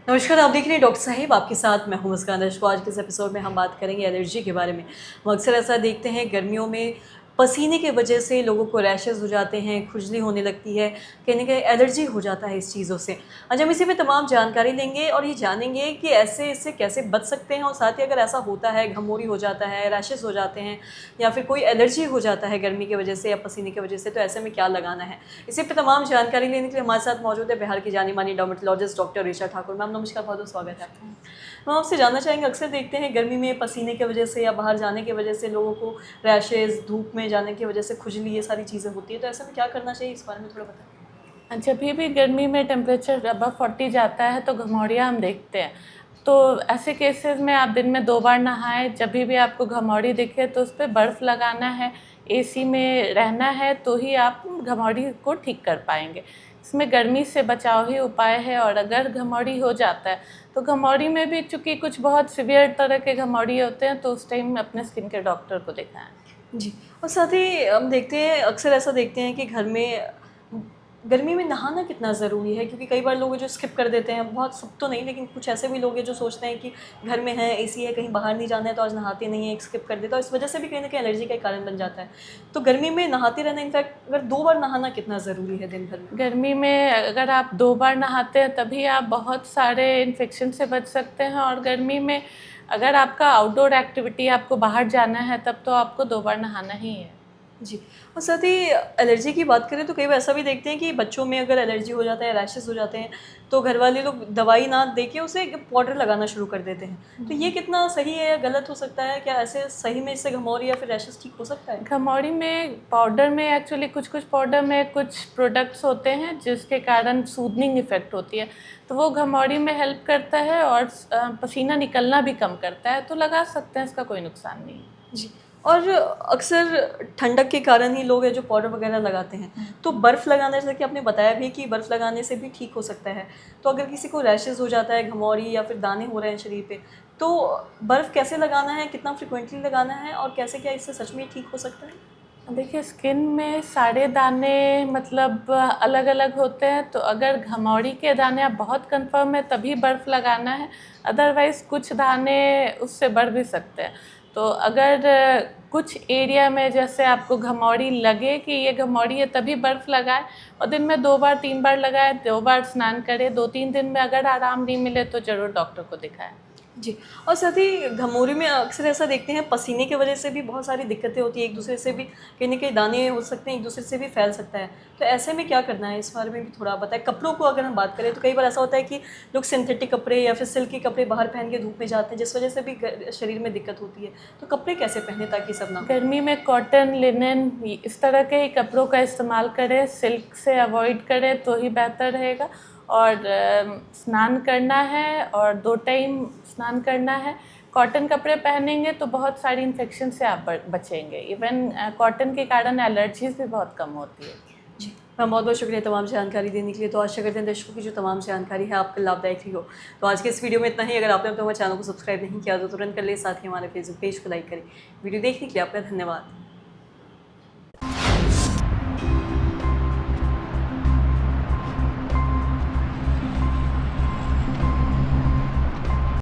नमस्कार, आप देख रहे हैं डॉक्टर साहिब, आपके साथ मैं हूं मुस्कान दर्शकों। आज के इस एपिसोड में हम बात करेंगे एलर्जी के बारे में। हम अक्सर ऐसा देखते हैं गर्मियों में पसीने की वजह से लोगों को रैशेज़ हो जाते हैं, खुजली होने लगती है, कहीं न कहीं एलर्जी हो जाता है इस चीज़ों से। आज हम इसी पे तमाम जानकारी लेंगे और ये जानेंगे कि ऐसे इससे कैसे बच सकते हैं और साथ ही अगर ऐसा होता है, घमौरी हो जाता है, रैशेज़ हो जाते हैं या फिर कोई एलर्जी हो जाता है गर्मी की वजह से या पसीने की वजह से, तो ऐसे में क्या लगाना है? इसी पे तमाम जानकारी लेने के लिए हमारे साथ मौजूद है बिहार की जानी-मानी dermatologist doctor Richa Thakur. Ma'am नमस्कार, बहुत-बहुत स्वागत है आपका। हम आपसे जानना चाहेंगे, अक्सर देखते हैं गर्मी में पसीने की वजह से या बाहर जाने की वजह से लोगों को रैशेज़, धूप में जाने की वजह से खुजली, ये सारी चीज़ें होती हैं, तो ऐसे में क्या करना चाहिए, इस बारे में थोड़ा बताएँ? जब भी गर्मी में टेम्परेचर अबव 40 जाता है तो घमौड़ियाँ हम देखते हैं। तो ऐसे केसेस में आप दिन में 2 बार नहाएं। जब भी आपको घमौड़ी दिखे तो उस पे बर्फ़ लगाना है, एसी में रहना है, तो ही आप घमौड़ी को ठीक कर पाएंगे। इसमें गर्मी से बचाव ही उपाय है। और अगर घमौड़ी हो जाता है तो घमौड़ी में भी चूँकि कुछ बहुत सीवियर तरह के घमौड़ी होते हैं, तो उस टाइम अपने स्किन के डॉक्टर को दिखाएं। जी, और साथ ही हम देखते हैं, अक्सर ऐसा देखते हैं कि घर में गर्मी में नहाना कितना ज़रूरी है, क्योंकि कई बार लोग हैं जो स्किप कर देते हैं, बहुत सब तो नहीं लेकिन कुछ ऐसे भी लोग हैं जो सोचते हैं कि घर में है, एसी है, कहीं बाहर नहीं जाना है तो आज नहाते नहीं हैं, स्किप कर देते हैं और इस वजह से भी कहीं न कहीं एलर्जी का एक कारण बन जाता है। तो गर्मी में नहाते रहना, इनफैक्ट अगर 2 बार नहाना कितना ज़रूरी है दिन भर में? गर्मी में अगर आप 2 बार नहाते हैं तभी आप बहुत सारे इन्फेक्शन से बच सकते हैं। और गर्मी में अगर आपका आउटडोर एक्टिविटी, आपको बाहर जाना है, तब तो आपको 2 बार नहाना ही है। जी, और साथ ही एलर्जी की बात करें तो कई बार ऐसा भी देखते हैं कि बच्चों में अगर एलर्जी हो जाता है, रैशेज़ हो जाते हैं, तो घर वाले लोग दवाई ना दे के उसे पाउडर लगाना शुरू कर देते हैं। तो ये कितना सही है या गलत हो सकता है? क्या ऐसे सही में इससे घमौरी या फिर रैशेज़ ठीक हो सकता है? घमौड़ी में पाउडर में एक्चुअली कुछ-कुछ पाउडर में कुछ प्रोडक्ट्स होते हैं जिसके कारण सूदनिंग इफ़ेक्ट होती है। तो वो घमौड़ी में हेल्प करता है और पसीना निकलना भी कम करता है, तो लगा सकते हैं, इसका कोई नुकसान नहीं है। जी, और अक्सर ठंडक के कारण ही लोग हैं जो पाउडर वगैरह लगाते हैं। तो बर्फ़ लगाना, जैसा कि आपने बताया भी कि बर्फ़ लगाने से भी ठीक हो सकता है। तो अगर किसी को रैशेज़ हो जाता है, घमौरी या फिर दाने हो रहे हैं शरीर पे, तो बर्फ़ कैसे लगाना है, कितना फ्रीक्वेंटली लगाना है और कैसे, क्या इससे सच में ठीक हो सकता है? देखिए, स्किन में सारे दाने मतलब अलग-अलग होते हैं। तो अगर घमौड़ी के दाने आप बहुत कंफर्म है तभी बर्फ़ लगाना है, अदरवाइज़ कुछ दाने उससे बढ़ भी सकते हैं। तो अगर कुछ एरिया में जैसे आपको घमौड़ी लगे कि ये घमौड़ी है, तभी बर्फ़ लगाएं। और दिन में 2 बार 3 बार लगाएं, 2 बार स्नान करें। 2-3 दिन में अगर आराम नहीं मिले तो ज़रूर डॉक्टर को दिखाएं। जी, और साथ ही घमौरी में अक्सर ऐसा देखते हैं, पसीने की वजह से भी बहुत सारी दिक्कतें होती हैं, एक-दूसरे से भी कहीं न कहीं दाने हो सकते हैं, एक-दूसरे से भी फैल सकता है। तो ऐसे में क्या करना है, इस बारे में भी थोड़ा बताएँ? कपड़ों को अगर हम बात करें तो कई बार ऐसा होता है कि लोग सिंथेटिक कपड़े या फिर सिल्क के कपड़े बाहर पहन के धूप में जाते हैं, जिस वजह से भी शरीर में दिक्कत होती है। तो कपड़े कैसे पहने ताकि सब ना हो? गर्मी में कॉटन, लिनन इस तरह के ही कपड़ों का इस्तेमाल करें। सिल्क से अवॉइड करें तो ही बेहतर रहेगा। और स्नान करना है और 2 टाइम स्नान करना है। कॉटन कपड़े पहनेंगे तो बहुत सारी इन्फेक्शन से आप बचेंगे। इवन कॉटन के कारण एलर्जीज़ भी बहुत कम होती है। जी, मैम बहुत-बहुत शुक्रिया तमाम जानकारी देने के लिए। तो आशा करते हैं दर्शकों की जो तमाम जानकारी है आपको लाभदायक रही हो। तो आज के इस वीडियो में इतना ही। अगर आपने अब तक हमारे चैनल को सब्सक्राइब नहीं किया तो तुरंत कर लें, साथ ही हमारे फेसबुक पेज को लाइक करें। वीडियो देखने के लिए आपका धन्यवाद।